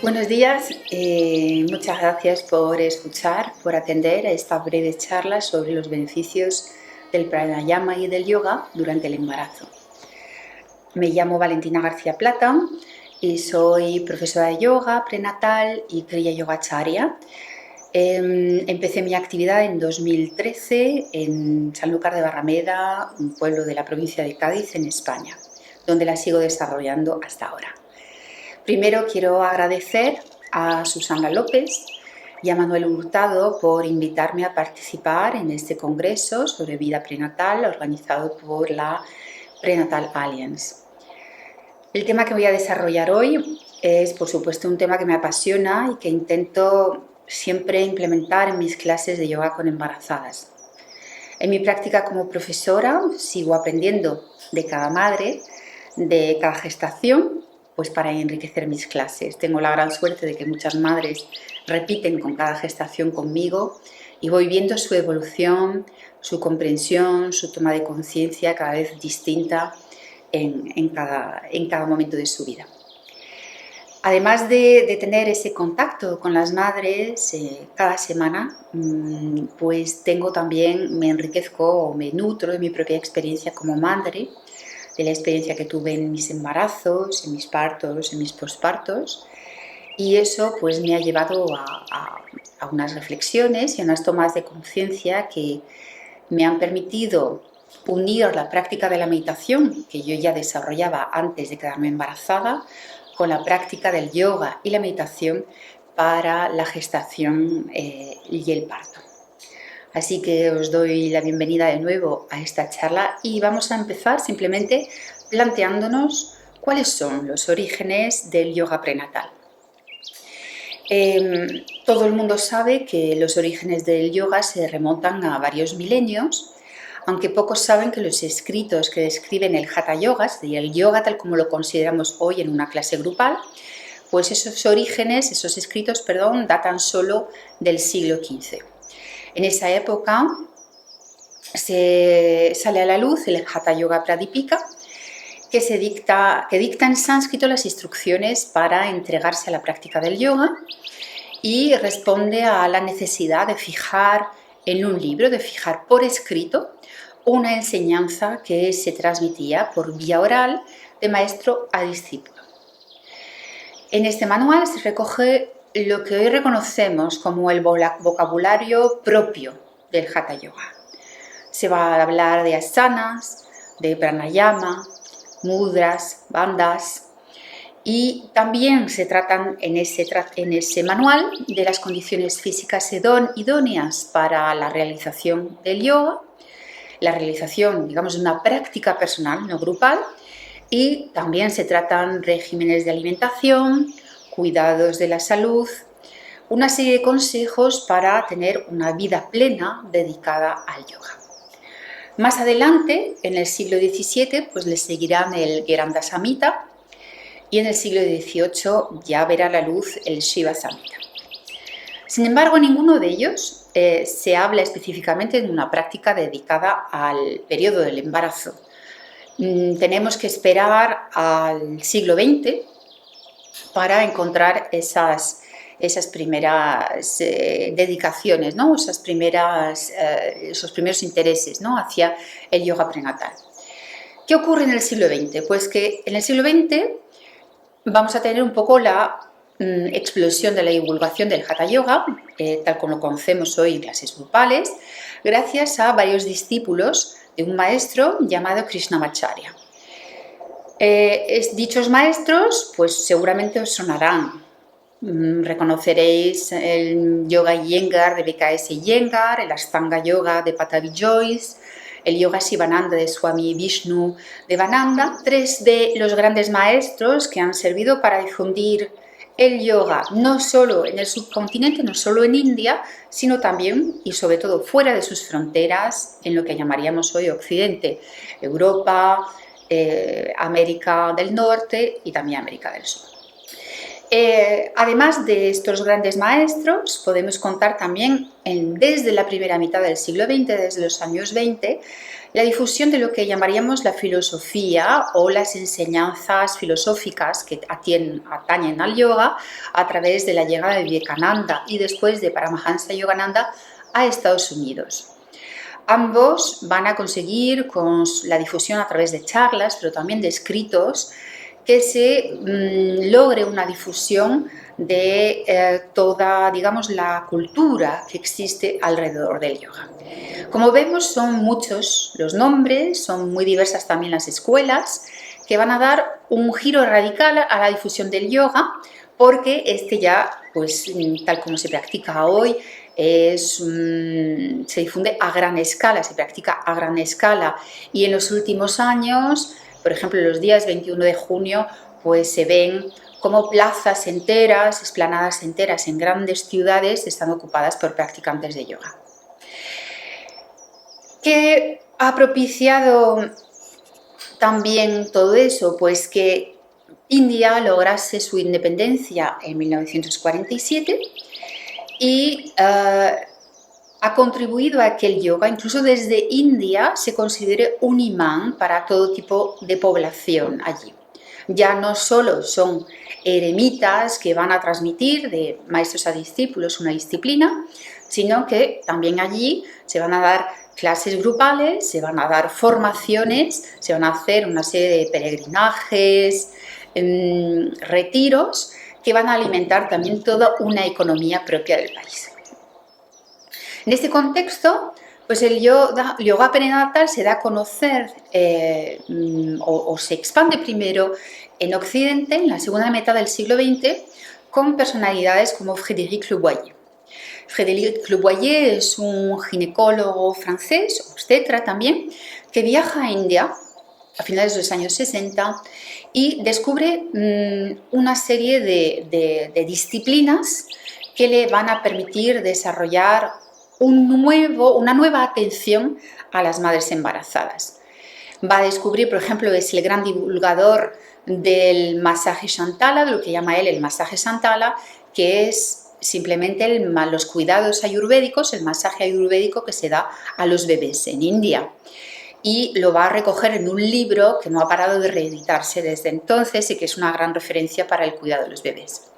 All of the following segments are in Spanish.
Buenos días, muchas gracias por escuchar, por atender a esta breve charla sobre los beneficios del pranayama y del yoga durante el embarazo. Me llamo Valentina García Plata y soy profesora de yoga prenatal y Kriya Yogacharya. Empecé mi actividad en 2013 en Sanlúcar de Barrameda, un pueblo de la provincia de Cádiz, en España, donde la sigo desarrollando hasta ahora. Primero quiero agradecer a Susana López y a Manuel Hurtado por invitarme a participar en este congreso sobre vida prenatal organizado por la Prenatal Alliance. El tema que voy a desarrollar hoy es, por supuesto, un tema que me apasiona y que intento siempre implementar en mis clases de yoga con embarazadas. En mi práctica como profesora sigo aprendiendo de cada madre, de cada gestación, pues para enriquecer mis clases. Tengo la gran suerte de que muchas madres repiten con cada gestación conmigo y voy viendo su evolución, su comprensión, su toma de conciencia cada vez distinta en cada momento de su vida. Además de tener ese contacto con las madres cada semana, pues me enriquezco o me nutro de mi propia experiencia como madre, de la experiencia que tuve en mis embarazos, en mis partos, en mis pospartos, y eso pues me ha llevado a unas reflexiones y a unas tomas de conciencia que me han permitido unir la práctica de la meditación que yo ya desarrollaba antes de quedarme embarazada con la práctica del yoga y la meditación para la gestación y el parto. Así que os doy la bienvenida de nuevo a esta charla y vamos a empezar simplemente planteándonos cuáles son los orígenes del yoga prenatal. Todo el mundo sabe que los orígenes del yoga se remontan a varios milenios, aunque pocos saben que los escritos que describen el Hatha Yoga, es decir, el yoga tal como lo consideramos hoy en una clase grupal, pues esos escritos, datan solo del siglo XV. En esa época se sale a la luz el Hatha Yoga Pradipika, que dicta en sánscrito las instrucciones para entregarse a la práctica del yoga y responde a la necesidad de fijar en un libro, de fijar por escrito una enseñanza que se transmitía por vía oral de maestro a discípulo. En este manual se recoge lo que hoy reconocemos como el vocabulario propio del Hatha Yoga. Se va a hablar de asanas, de pranayama, mudras, bandhas, y también se tratan en ese manual de las condiciones físicas idóneas para la realización del yoga, la realización, de una práctica personal, no grupal, y también se tratan regímenes de alimentación, cuidados de la salud, una serie de consejos para tener una vida plena dedicada al yoga. Más adelante, en el siglo XVII, pues le seguirán el Gheranda Samhita y en el siglo XVIII ya verá la luz el Shiva Samhita. Sin embargo, en ninguno de ellos se habla específicamente de una práctica dedicada al periodo del embarazo. Tenemos que esperar al siglo XX para encontrar esas primeras dedicaciones, ¿no? Esos primeros intereses, ¿no? Hacia el yoga prenatal. ¿Qué ocurre en el siglo XX? Pues que en el siglo XX vamos a tener un poco la explosión de la divulgación del Hatha Yoga, tal como lo conocemos hoy en clases grupales, gracias a varios discípulos de un maestro llamado Krishnamacharya. Dichos maestros, pues seguramente os sonarán. Reconoceréis el Yoga Iyengar de BKS Iyengar, el Ashtanga Yoga de Patabi Joyce, el Yoga Sivananda de Swami Vishnu Devananda, tres de los grandes maestros que han servido para difundir el yoga no solo en el subcontinente, no solo en India, sino también y sobre todo fuera de sus fronteras, en lo que llamaríamos hoy Occidente, Europa, América del Norte y también América del Sur. Además de estos grandes maestros, podemos contar también desde la primera mitad del siglo XX, desde los años 20, la difusión de lo que llamaríamos la filosofía o las enseñanzas filosóficas que atañen al yoga a través de la llegada de Vivekananda y después de Paramahansa Yogananda a Estados Unidos. Ambos van a conseguir con la difusión a través de charlas, pero también de escritos, que se logre una difusión de toda, digamos, la cultura que existe alrededor del yoga. Como vemos, son muchos los nombres, son muy diversas también las escuelas, que van a dar un giro radical a la difusión del yoga, porque ya, pues tal como se practica hoy, se difunde a gran escala, se practica a gran escala, y en los últimos años, por ejemplo, los días 21 de junio, pues se ven como plazas enteras, explanadas enteras en grandes ciudades están ocupadas por practicantes de yoga. ¿Qué ha propiciado también todo eso? Pues que India lograse su independencia en 1947 y ha contribuido a que el yoga, incluso desde India, se considere un imán para todo tipo de población allí. Ya no solo son eremitas que van a transmitir de maestros a discípulos una disciplina, sino que también allí se van a dar clases grupales, se van a dar formaciones, se van a hacer una serie de peregrinajes, retiros, que van a alimentar también toda una economía propia del país. En este contexto, pues el yoga perinatal se da a conocer o se expande primero en Occidente, en la segunda mitad del siglo XX, con personalidades como Frédéric Leboyer. Frédéric Leboyer es un ginecólogo francés, obstetra también, que viaja a India a finales de los años 60 y descubre una serie de disciplinas que le van a permitir desarrollar una nueva atención a las madres embarazadas. Va a descubrir, por ejemplo, es el gran divulgador del masaje Shantala, de lo que llama él el masaje Shantala, que es simplemente los cuidados ayurvédicos, el masaje ayurvédico que se da a los bebés en India. Y lo va a recoger en un libro que no ha parado de reeditarse desde entonces y que es una gran referencia para el cuidado de los bebés.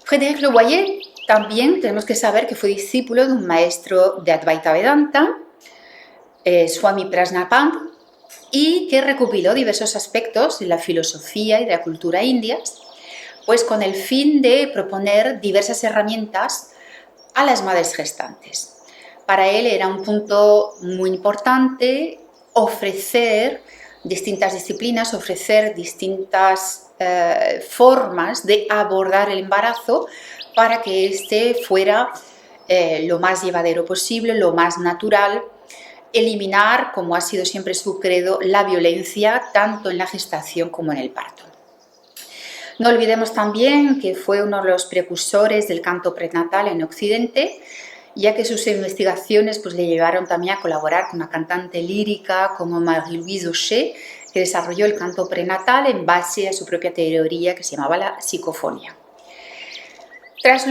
Frédéric Leboyer también tenemos que saber que fue discípulo de un maestro de Advaita Vedanta, Swami Prajnapam, y que recopiló diversos aspectos de la filosofía y de la cultura indias, pues con el fin de proponer diversas herramientas a las madres gestantes. Para él era un punto muy importante ofrecer distintas disciplinas, ofrecer distintas formas de abordar el embarazo para que éste fuera lo más llevadero posible, lo más natural, eliminar, como ha sido siempre su credo, la violencia tanto en la gestación como en el parto. No olvidemos también que fue uno de los precursores del canto prenatal en Occidente, ya que sus investigaciones pues, le llevaron también a colaborar con una cantante lírica como Marie-Louise Aucher, que desarrolló el canto prenatal en base a su propia teoría que se llamaba la psicofonía. Tras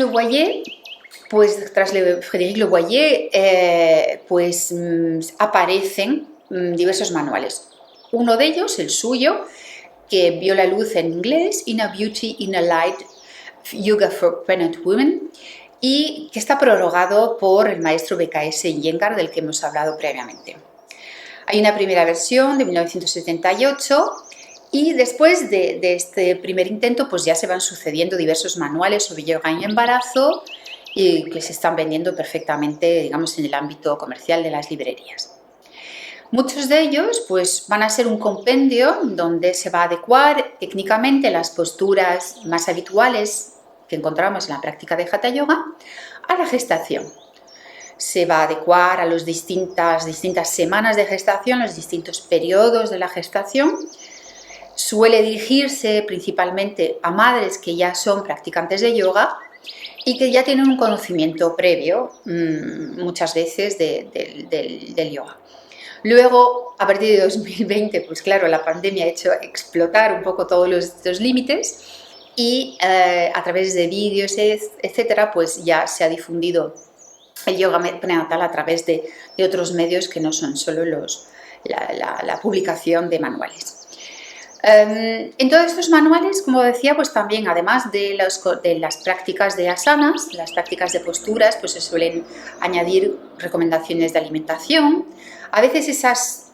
Frédéric Leboyer, aparecen diversos manuales. Uno de ellos, el suyo, que vio la luz en inglés, Inner Beauty, Inner Light, Yoga for Pregnant Women, y que está prorrogado por el maestro BKS Iyengar, del que hemos hablado previamente. Hay una primera versión de 1978 y después de este primer intento pues ya se van sucediendo diversos manuales sobre yoga y embarazo y que se están vendiendo perfectamente, digamos, en el ámbito comercial de las librerías. Muchos de ellos pues, van a ser un compendio donde se va a adecuar técnicamente las posturas más habituales que encontramos en la práctica de Hatha Yoga a la gestación. Se va a adecuar a las distintas semanas de gestación, los distintos periodos de la gestación. Suele dirigirse principalmente a madres que ya son practicantes de yoga y que ya tienen un conocimiento previo, muchas veces, del yoga. Luego, a partir de 2020, pues claro, la pandemia ha hecho explotar un poco todos estos límites y a través de vídeos, etcétera, pues ya se ha difundido el yoga prenatal a través de otros medios que no son solo la publicación de manuales. En todos estos manuales, como decía, pues también, además de las prácticas de asanas, las prácticas de posturas, pues se suelen añadir recomendaciones de alimentación. A veces esas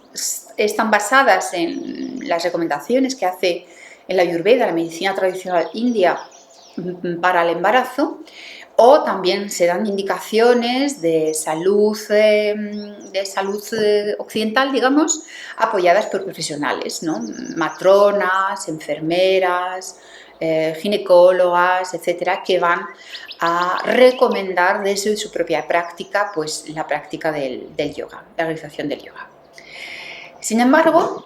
están basadas en las recomendaciones que hace en la Ayurveda, la medicina tradicional india, para el embarazo, o también se dan indicaciones de salud occidental, digamos, apoyadas por profesionales, ¿no? Matronas, enfermeras, ginecólogas, etcétera, que van a recomendar desde su propia práctica, pues la práctica del yoga, la realización del yoga. Sin embargo,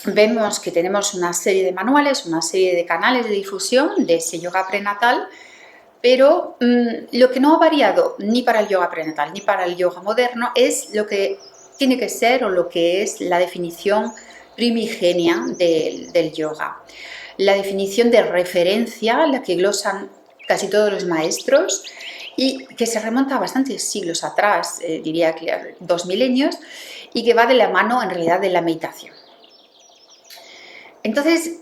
vemos que tenemos una serie de manuales, una serie de canales de difusión de ese yoga prenatal, pero lo que no ha variado ni para el yoga prenatal ni para el yoga moderno es lo que tiene que ser o lo que es la definición primigenia del yoga. La definición de referencia, la que glosan casi todos los maestros y que se remonta a bastantes siglos atrás, diría que 2 milenios, y que va de la mano en realidad de la meditación. Entonces,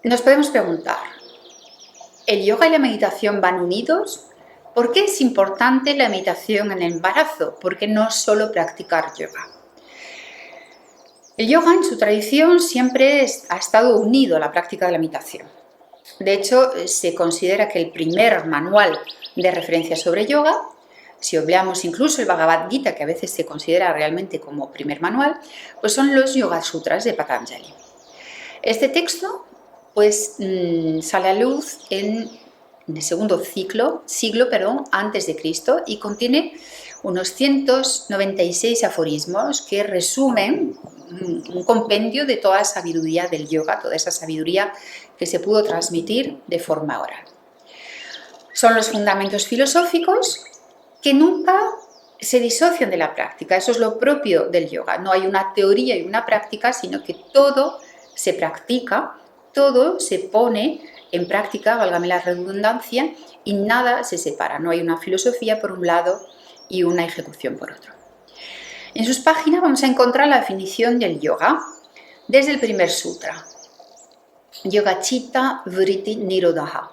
nos podemos preguntar, ¿el yoga y la meditación van unidos? ¿Por qué es importante la meditación en el embarazo? ¿Por qué no solo practicar yoga? El yoga en su tradición siempre ha estado unido a la práctica de la meditación. De hecho, se considera que el primer manual de referencia sobre yoga, si obviamos incluso el Bhagavad Gita, que a veces se considera realmente como primer manual, pues son los Yoga Sutras de Patanjali. Este texto pues sale a luz en el segundo siglo antes de Cristo y contiene unos 196 aforismos que resumen un compendio de toda la sabiduría del yoga, toda esa sabiduría que se pudo transmitir de forma oral. Son los fundamentos filosóficos que nunca se disocian de la práctica. Eso es lo propio del yoga. No hay una teoría y una práctica, sino que todo se practica, todo se pone en práctica, válgame la redundancia, y nada se separa. No hay una filosofía por un lado y una ejecución por otro. En sus páginas vamos a encontrar la definición del yoga desde el primer sutra, Yoga Chitta Vritti Nirodha.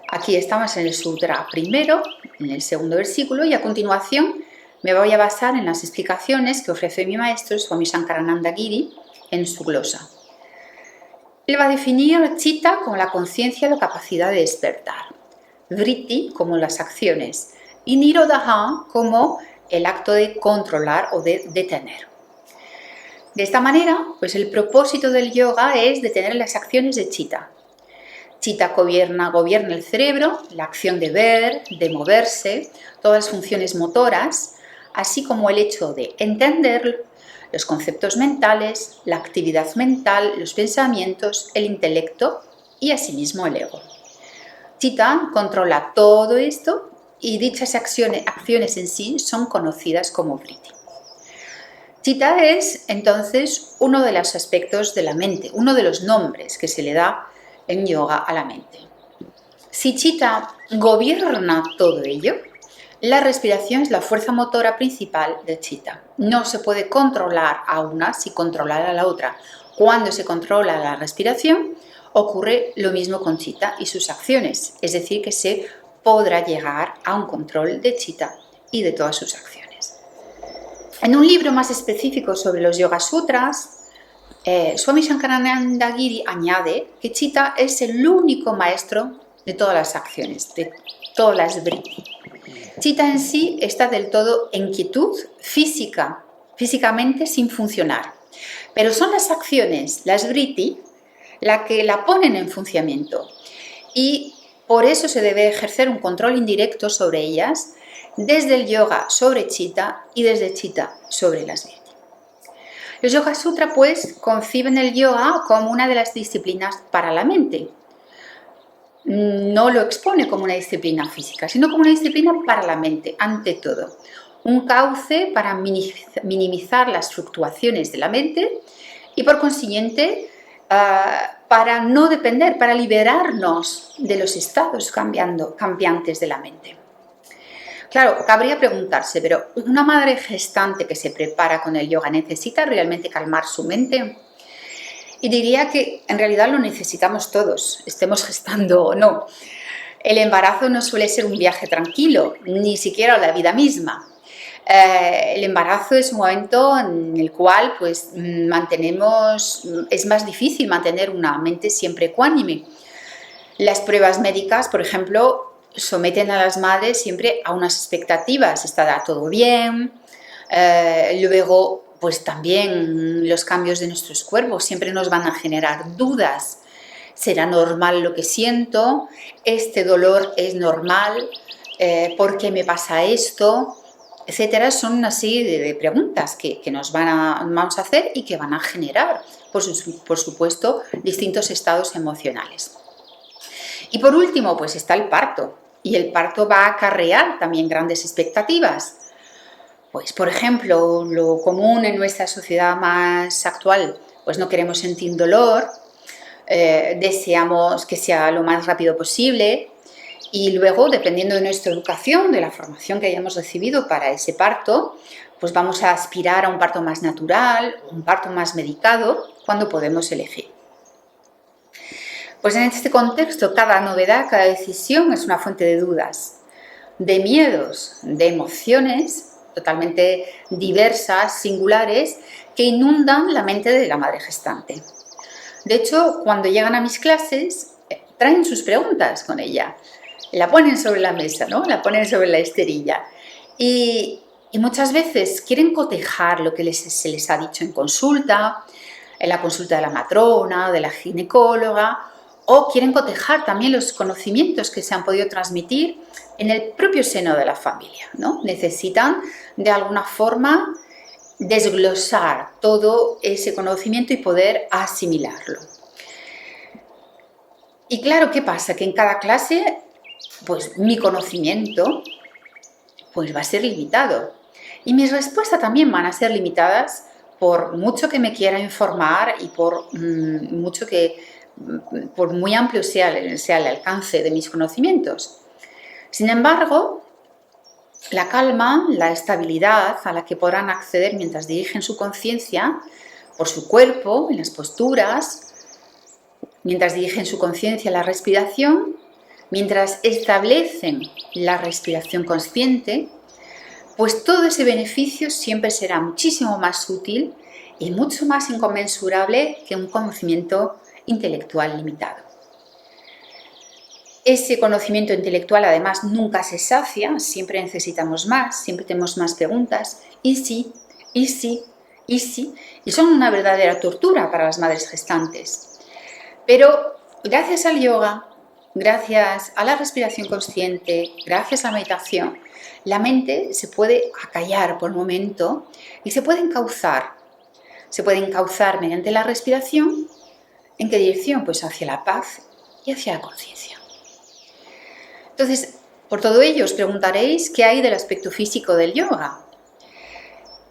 Aquí estamos en el sutra primero, en el segundo versículo, y a continuación me voy a basar en las explicaciones que ofrece mi maestro Swami Shankarananda Giri en su glosa. Él va a definir Chitta como la conciencia o la capacidad de despertar, Vritti como las acciones y Nirodha como el acto de controlar o de detener. De esta manera, pues el propósito del yoga es detener las acciones de Chitta. Chitta gobierna el cerebro, la acción de ver, de moverse, todas las funciones motoras, así como el hecho de entender los conceptos mentales, la actividad mental, los pensamientos, el intelecto y asimismo el ego. Chitta controla todo esto y dichas acciones en sí son conocidas como vritti. Chitta es entonces uno de los aspectos de la mente, uno de los nombres que se le da en yoga a la mente. Si Chitta gobierna todo ello, la respiración es la fuerza motora principal de Chitta. No se puede controlar a una sin controlar a la otra. Cuando se controla la respiración, ocurre lo mismo con Chitta y sus acciones, es decir, que se podrá llegar a un control de Chitta y de todas sus acciones. En un libro más específico sobre los Yoga Sutras, Swami Shankarananda Giri añade que Chitta es el único maestro de todas las acciones, de todas las vritti. Chitta en sí está del todo en quietud físicamente sin funcionar, pero son las acciones, las vritti, las que la ponen en funcionamiento y por eso se debe ejercer un control indirecto sobre ellas desde el yoga sobre Chitta y desde Chitta sobre las vritti. Los Yoga Sutra pues conciben el yoga como una de las disciplinas para la mente. No lo expone como una disciplina física, sino como una disciplina para la mente, ante todo. Un cauce para minimizar las fluctuaciones de la mente y por consiguiente para no depender, para liberarnos de los estados cambiantes de la mente. Claro, cabría preguntarse, pero ¿una madre gestante que se prepara con el yoga necesita realmente calmar su mente? Y diría que en realidad lo necesitamos todos, estemos gestando o no. El embarazo no suele ser un viaje tranquilo, ni siquiera la vida misma. El embarazo es un momento en el cual pues, es más difícil mantener una mente siempre ecuánime. Las pruebas médicas, por ejemplo, someten a las madres siempre a unas expectativas, estará todo bien, luego pues también los cambios de nuestros cuerpos siempre nos van a generar dudas. ¿Será normal lo que siento? ¿Este dolor es normal? ¿Por qué me pasa esto? Etcétera. Son una serie de preguntas que vamos a hacer y que van a generar, por supuesto, distintos estados emocionales. Y por último, pues está el parto. Y el parto va a acarrear también grandes expectativas. Pues, por ejemplo, lo común en nuestra sociedad más actual, pues no queremos sentir dolor, deseamos que sea lo más rápido posible y luego, dependiendo de nuestra educación, de la formación que hayamos recibido para ese parto, pues vamos a aspirar a un parto más natural, un parto más medicado, cuando podemos elegir. Pues en este contexto, cada novedad, cada decisión es una fuente de dudas, de miedos, de emociones totalmente diversas, singulares, que inundan la mente de la madre gestante. De hecho, cuando llegan a mis clases, traen sus preguntas con ella, la ponen sobre la mesa, ¿no? La ponen sobre la esterilla y muchas veces quieren cotejar lo que se les ha dicho en la consulta de la matrona, de la ginecóloga, o quieren cotejar también los conocimientos que se han podido transmitir en el propio seno de la familia, ¿no? Necesitan de alguna forma desglosar todo ese conocimiento y poder asimilarlo. Y claro, ¿qué pasa? Que en cada clase, pues mi conocimiento pues va a ser limitado. Y mis respuestas también van a ser limitadas por mucho que me quiera informar y por muy amplio sea el alcance de mis conocimientos. Sin embargo, la calma, la estabilidad a la que podrán acceder mientras dirigen su conciencia por su cuerpo, en las posturas, mientras dirigen su conciencia a la respiración, mientras establecen la respiración consciente, pues todo ese beneficio siempre será muchísimo más útil y mucho más inconmensurable que un conocimiento intelectual limitado. Ese conocimiento intelectual además nunca se sacia, siempre necesitamos más, siempre tenemos más preguntas, y sí, y son una verdadera tortura para las madres gestantes. Pero gracias al yoga, gracias a la respiración consciente, gracias a la meditación, la mente se puede acallar por un momento y se puede encauzar. Se puede encauzar mediante la respiración. ¿En qué dirección? Pues hacia la paz y hacia la conciencia. Entonces, por todo ello os preguntaréis qué hay del aspecto físico del yoga.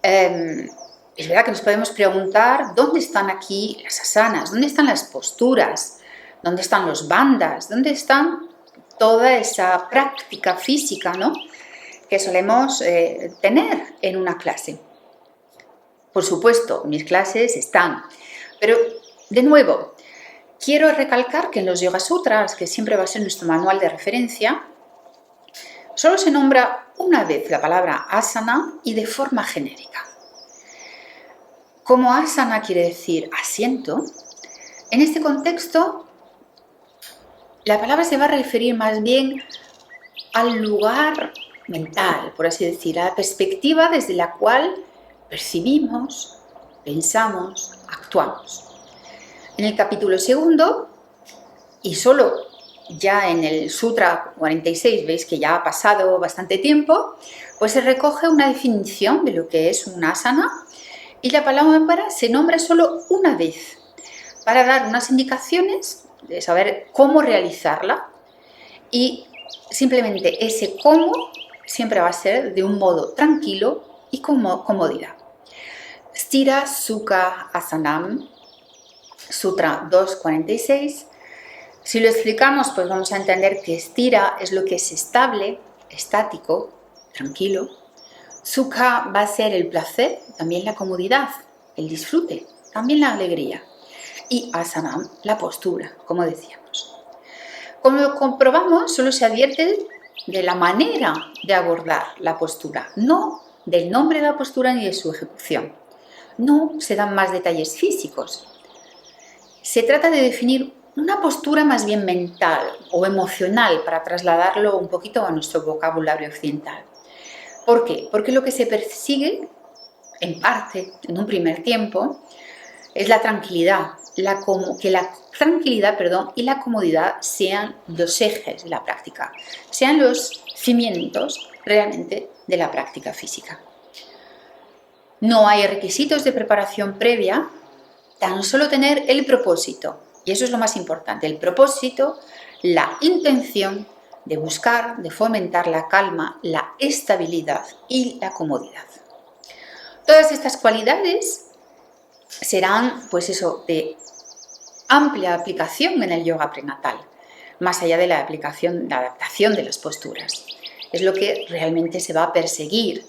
Es verdad que nos podemos preguntar dónde están aquí las asanas, dónde están las posturas, dónde están los bandhas, dónde están toda esa práctica física, ¿no?, que solemos tener en una clase. Por supuesto, mis clases están, pero de nuevo, quiero recalcar que en los Yoga Sutras, que siempre va a ser nuestro manual de referencia, solo se nombra una vez la palabra asana y de forma genérica. Como asana quiere decir asiento, en este contexto la palabra se va a referir más bien al lugar mental, por así decir, a la perspectiva desde la cual percibimos, pensamos, actuamos. En el capítulo 2, y solo ya en el Sutra 46, veis que ya ha pasado bastante tiempo, pues se recoge una definición de lo que es un asana y la palabra se nombra solo una vez para dar unas indicaciones de saber cómo realizarla, y simplemente ese cómo siempre va a ser de un modo tranquilo y con comodidad. Sthira Sukha Asanam, Sutra 246. Si lo explicamos, pues vamos a entender que Sthira es lo que es estable, estático, tranquilo. Sukha va a ser el placer, también la comodidad, el disfrute, también la alegría. Y Asanam, la postura, como decíamos. Como lo comprobamos, solo se advierte de la manera de abordar la postura, no del nombre de la postura ni de su ejecución. No se dan más detalles físicos. Se trata de definir una postura más bien mental o emocional para trasladarlo un poquito a nuestro vocabulario occidental. ¿Por qué? Porque lo que se persigue, en parte, en un primer tiempo, es la tranquilidad, que la tranquilidad y la comodidad sean los ejes de la práctica, sean los cimientos realmente de la práctica física. No hay requisitos de preparación previa, tan solo tener el propósito, y eso es lo más importante, el propósito, la intención de buscar, de fomentar la calma, la estabilidad y la comodidad. Todas estas cualidades serán, pues eso, de amplia aplicación en el yoga prenatal, más allá de la adaptación de las posturas. Es lo que realmente se va a perseguir,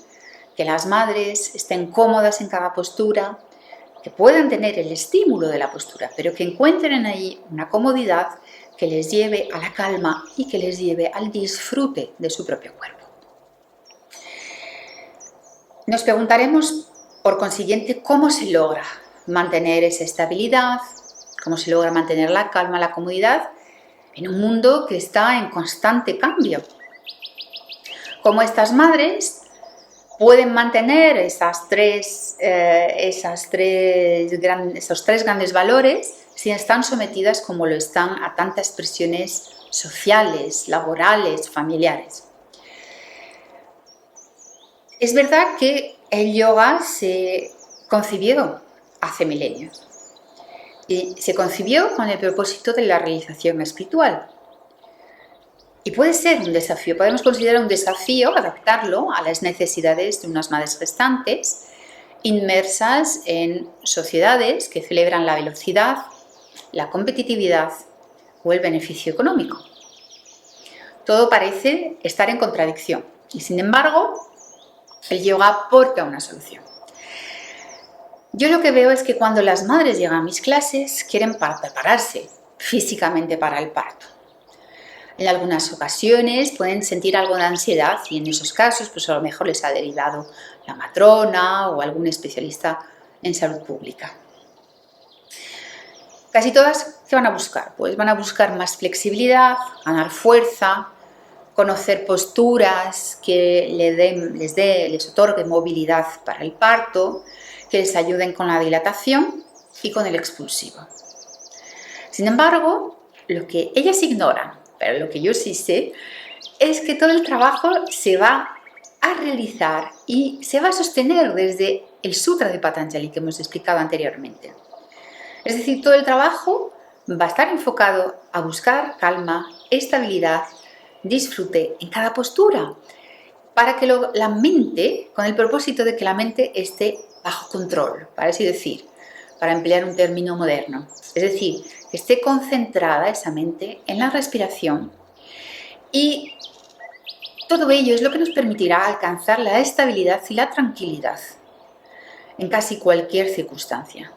que las madres estén cómodas en cada postura, que puedan tener el estímulo de la postura, pero que encuentren ahí una comodidad que les lleve a la calma y que les lleve al disfrute de su propio cuerpo. Nos preguntaremos, por consiguiente, cómo se logra mantener esa estabilidad, cómo se logra mantener la calma, la comodidad, en un mundo que está en constante cambio. Cómo estas madres pueden mantener esos tres grandes valores si están sometidas como lo están a tantas presiones sociales, laborales, familiares. Es verdad que el yoga se concibió hace milenios y se concibió con el propósito de la realización espiritual. Y puede ser un desafío, podemos considerar un desafío adaptarlo a las necesidades de unas madres gestantes inmersas en sociedades que celebran la velocidad, la competitividad o el beneficio económico. Todo parece estar en contradicción y, sin embargo, el yoga aporta una solución. Yo lo que veo es que cuando las madres llegan a mis clases quieren prepararse físicamente para el parto. En algunas ocasiones pueden sentir algo de ansiedad y en esos casos pues a lo mejor les ha derivado la matrona o algún especialista en salud pública. Casi todas, ¿qué van a buscar? Pues van a buscar más flexibilidad, ganar fuerza, conocer posturas que les otorguen movilidad para el parto, que les ayuden con la dilatación y con el expulsivo. Sin embargo, lo que ellas ignoran, pero lo que yo sí sé, es que todo el trabajo se va a realizar y se va a sostener desde el Sutra de Patanjali que hemos explicado anteriormente. Es decir, todo el trabajo va a estar enfocado a buscar calma, estabilidad, disfrute en cada postura, para que la mente, con el propósito de que la mente esté bajo control, para así decir, para emplear un término moderno. Es decir, que esté concentrada esa mente en la respiración, y todo ello es lo que nos permitirá alcanzar la estabilidad y la tranquilidad en casi cualquier circunstancia.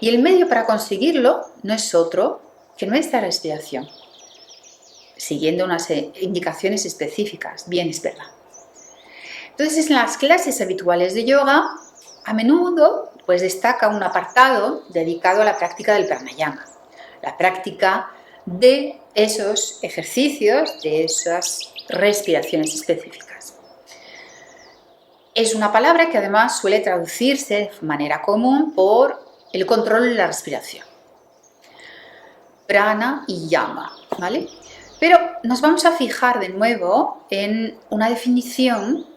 Y el medio para conseguirlo no es otro que nuestra respiración, siguiendo unas indicaciones específicas, bien es verdad. Entonces, en las clases habituales de yoga, a menudo pues destaca un apartado dedicado a la práctica del pranayama, la práctica de esos ejercicios, de esas respiraciones específicas. Es una palabra que además suele traducirse de manera común por el control de la respiración. Prana y yama, ¿vale? Pero nos vamos a fijar de nuevo en una definición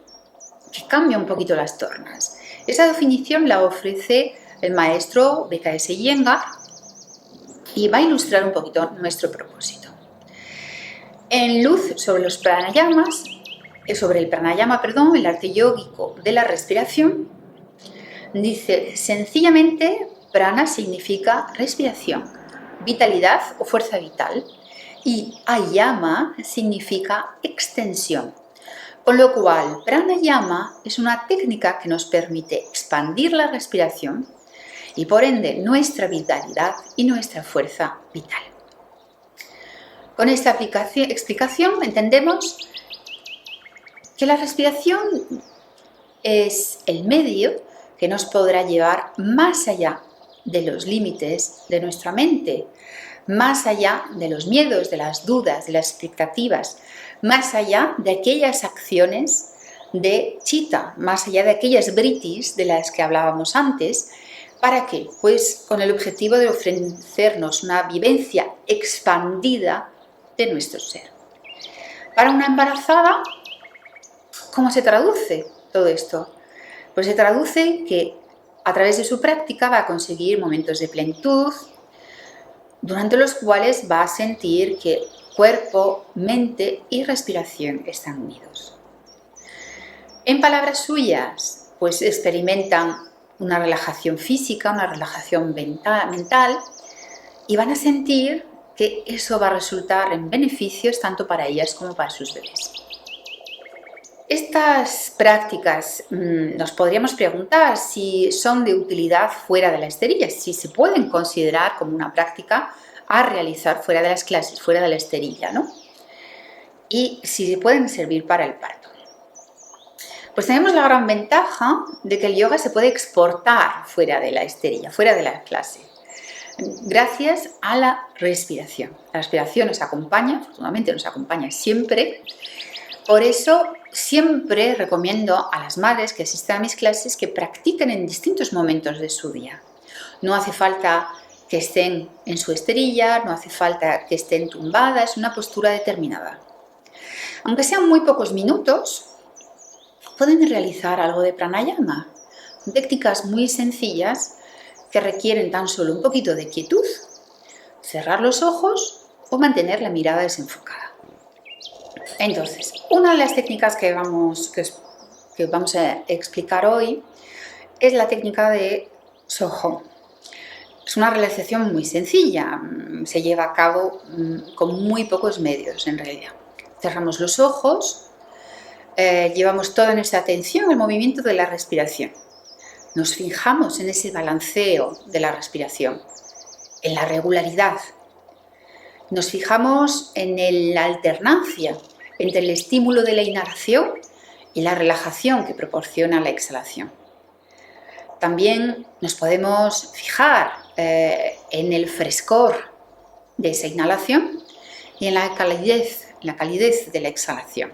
que cambia un poquito las tornas. Esa definición la ofrece el maestro BKS Iyengar y va a ilustrar un poquito nuestro propósito. En Luz sobre los pranayamas, sobre el pranayama, el arte yógico de la respiración, dice sencillamente prana significa respiración, vitalidad o fuerza vital, y ayama significa extensión. Con lo cual, pranayama es una técnica que nos permite expandir la respiración y por ende nuestra vitalidad y nuestra fuerza vital. Con esta explicación entendemos que la respiración es el medio que nos podrá llevar más allá de los límites de nuestra mente, más allá de los miedos, de las dudas, de las expectativas, más allá de aquellas acciones de chitta, más allá de aquellas vrittis de las que hablábamos antes. ¿Para qué? Pues con el objetivo de ofrecernos una vivencia expandida de nuestro ser. Para una embarazada, ¿cómo se traduce todo esto? Pues se traduce que a través de su práctica va a conseguir momentos de plenitud, durante los cuales va a sentir que cuerpo, mente y respiración están unidos. En palabras suyas, pues experimentan una relajación física, una relajación mental, y van a sentir que eso va a resultar en beneficios tanto para ellas como para sus bebés. Estas prácticas nos podríamos preguntar si son de utilidad fuera de la esterilla, si se pueden considerar como una práctica a realizar fuera de las clases, fuera de la esterilla, ¿no? Y si se pueden servir para el parto. Pues tenemos la gran ventaja de que el yoga se puede exportar fuera de la esterilla, fuera de la clase, gracias a la respiración. La respiración nos acompaña, afortunadamente nos acompaña siempre. Por eso siempre recomiendo a las madres que asistan a mis clases que practiquen en distintos momentos de su día. No hace falta que estén en su esterilla, no hace falta que estén tumbadas, una postura determinada. Aunque sean muy pocos minutos, pueden realizar algo de pranayama, técnicas muy sencillas que requieren tan solo un poquito de quietud, cerrar los ojos o mantener la mirada desenfocada. Entonces, una de las técnicas que vamos a explicar hoy es la técnica de Sohon. Es una realización muy sencilla, se lleva a cabo con muy pocos medios en realidad. Cerramos los ojos, llevamos toda nuestra atención al movimiento de la respiración. Nos fijamos en ese balanceo de la respiración, en la regularidad. Nos fijamos en la alternancia entre el estímulo de la inhalación y la relajación que proporciona la exhalación. También nos podemos fijar en el frescor de esa inhalación y en la calidez de la exhalación.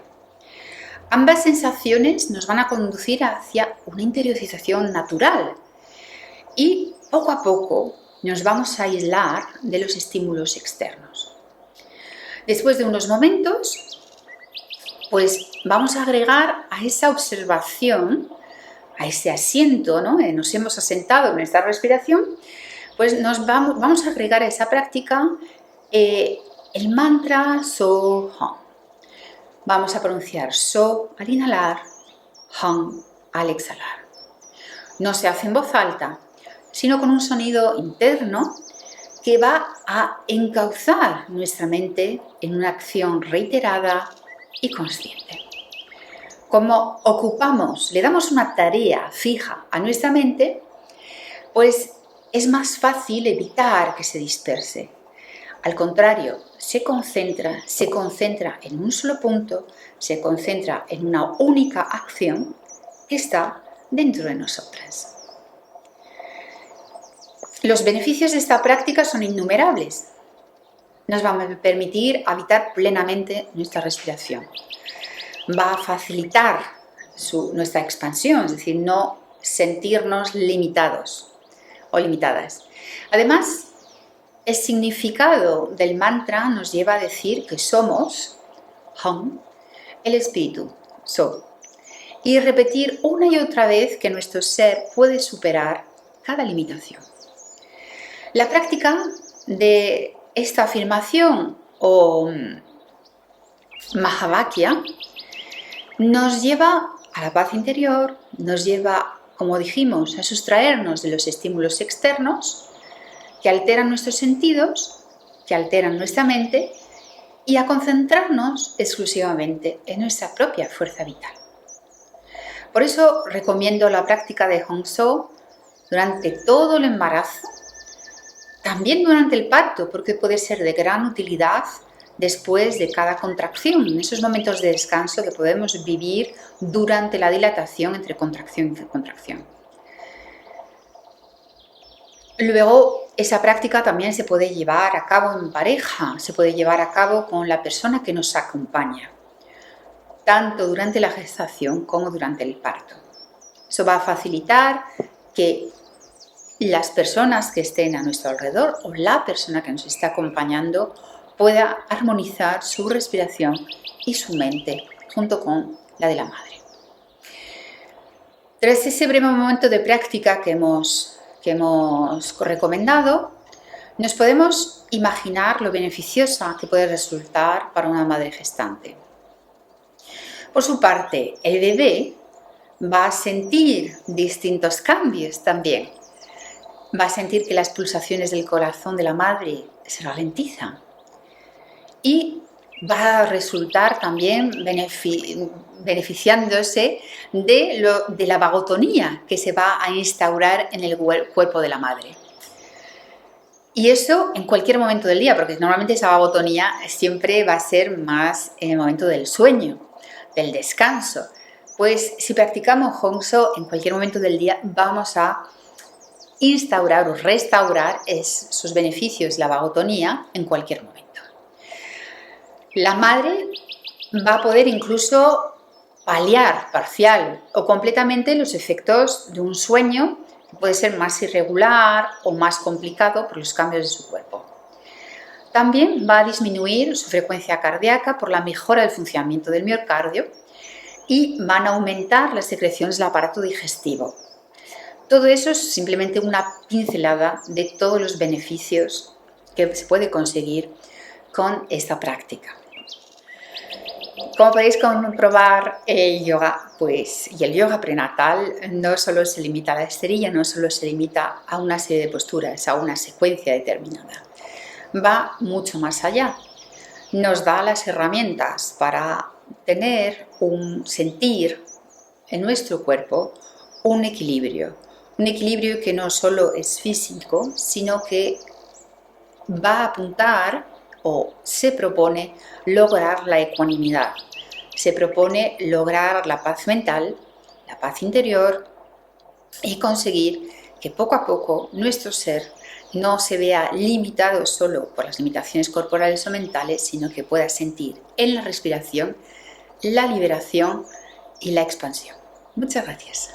Ambas sensaciones nos van a conducir hacia una interiorización natural y poco a poco nos vamos a aislar de los estímulos externos. Después de unos momentos, pues vamos a agregar a esa observación, a ese asiento, ¿no? Nos hemos asentado en nuestra respiración, pues vamos a agregar a esa práctica el mantra So-Hum. Vamos a pronunciar So al inhalar, Hum al exhalar. No se hace en voz alta, sino con un sonido interno que va a encauzar nuestra mente en una acción reiterada y consciente. Como ocupamos, le damos una tarea fija a nuestra mente, pues es más fácil evitar que se disperse. Al contrario, se concentra en un solo punto, se concentra en una única acción que está dentro de nosotras. Los beneficios de esta práctica son innumerables. Nos va a permitir habitar plenamente nuestra respiración. Va a facilitar nuestra expansión, es decir, no sentirnos limitados o limitadas. Además, el significado del mantra nos lleva a decir que somos Hum, el espíritu, So, y repetir una y otra vez que nuestro ser puede superar cada limitación. La práctica de esta afirmación o Mahavakya nos lleva a la paz interior, nos lleva, como dijimos, a sustraernos de los estímulos externos que alteran nuestros sentidos, que alteran nuestra mente, y a concentrarnos exclusivamente en nuestra propia fuerza vital. Por eso recomiendo la práctica de Hongso durante todo el embarazo, también durante el parto, porque puede ser de gran utilidad después de cada contracción, en esos momentos de descanso que podemos vivir durante la dilatación entre contracción y contracción. Luego, esa práctica también se puede llevar a cabo en pareja, se puede llevar a cabo con la persona que nos acompaña, tanto durante la gestación como durante el parto. Eso va a facilitar que las personas que estén a nuestro alrededor o la persona que nos está acompañando pueda armonizar su respiración y su mente junto con la de la madre. Tras ese breve momento de práctica que hemos recomendado, nos podemos imaginar lo beneficiosa que puede resultar para una madre gestante. Por su parte, el bebé va a sentir distintos cambios también. Va a sentir que las pulsaciones del corazón de la madre se ralentizan y va a resultar también beneficiándose de la vagotonía que se va a instaurar en el cuerpo de la madre. Y eso en cualquier momento del día, porque normalmente esa vagotonía siempre va a ser más en el momento del sueño, del descanso. Pues si practicamos Hongso en cualquier momento del día, vamos a instaurar o restaurar sus beneficios, la vagotonía, en cualquier momento. La madre va a poder incluso paliar parcial o completamente los efectos de un sueño que puede ser más irregular o más complicado por los cambios de su cuerpo. También va a disminuir su frecuencia cardíaca por la mejora del funcionamiento del miocardio y van a aumentar las secreciones del aparato digestivo. Todo eso es simplemente una pincelada de todos los beneficios que se puede conseguir con esta práctica. Como podéis comprobar, el yoga y el yoga prenatal no solo se limita a la esterilla, no solo se limita a una serie de posturas, a una secuencia determinada. Va mucho más allá. Nos da las herramientas para tener sentir en nuestro cuerpo un equilibrio que no solo es físico, sino que va a apuntar o se propone lograr la ecuanimidad, se propone lograr la paz mental, la paz interior y conseguir que poco a poco nuestro ser no se vea limitado solo por las limitaciones corporales o mentales, sino que pueda sentir en la respiración la liberación y la expansión. Muchas gracias.